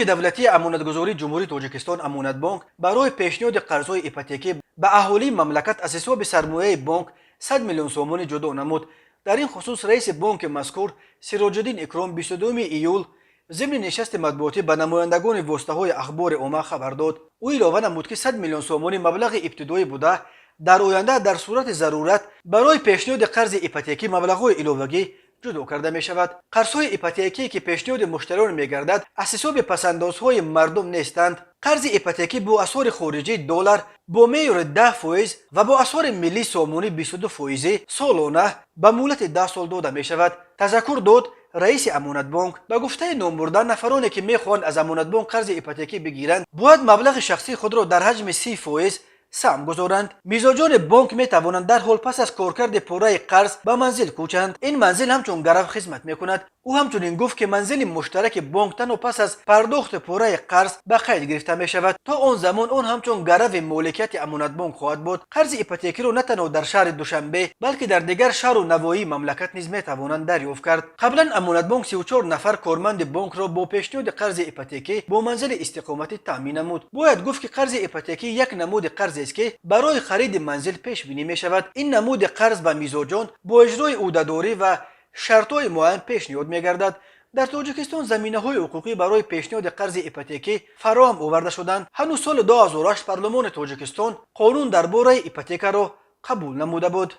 بانک دولتی امانتگذاری جمهوری تاجیکستان امانت بانک برای پیشنهاد قرضهای ایپوتیکی به اهالی مملکت از حساب سرمایه بانک 100 میلیون سومانی جدا نمود. در این خصوص رئیس بانک مذکور سراج الدین اکرام 22 ایول ضمن نشست مطبوعاتی به نمایندگان واسطه‌های اخبار عامه خبر داد. او علاوه نمود که 100 میلیون سومانی مبلغ ابتدایی بوده، در آینده در صورت ضرورت برای پیشنهاد قرض ایپوتیکی مبلغ‌های علاوه‌ای جدا کرده می شود. قرض‌های ایپوتیکی که پیشنهاد مشتریان می گردد از حساب پسندازهای مردم نیستند. قرض ایپوتیکی با اسعار خارجی دلار با معیار 10% و با اسعار ملی سامانی 22% سالانه به مهلت 10 سال داده می شود. تذکر داد رئیس امانت بانک به گفته نامبرده نفرانی که میخواهند از امانت بانک قرض ایپوتیکی بگیرند باید مبلغ شخصی خود را در حجم 30% سهم گذارند. میزاجان بانک می توانند در حال پس از کارکرد پوره قرض به منزل کوچند. این منزل همچون گرو خدمت می کند. او همچنین گفت که منزل مشترک بانک تنها پس از پرداخت پوره قرض به قید گرفته می شود. تا آن زمان آن همچون گرو مالکیت امانت بانک خواهد بود. قرض ایپوتیکی را نه تنها در شهر دوشنبه بلکه در دیگر شهر و نواحی مملکت نیز می توانند دریافت کرد. قبلا امانت بانک 34 نفر کارمند بانک را با پیشنهاد قرض ایپوتیکی با منزل استقامتی تامین نمود. باید گفت که قرض ایپوتیکی یک نمود قرض است که برای خرید منزل پیش بینی می شود. این نمود قرض به میزاجان با اجرای عهده‌داری و شرط‌های معین پیشنهاد می‌گردد. در تاجیکستان زمینه‌های حقوقی برای پیشنهاد قرض ایپوتیکی فراهم آورده شدند. هنوز سال 2008 پارلمان تاجیکستان قانون درباره ایپوتیک را قبول نموده بود.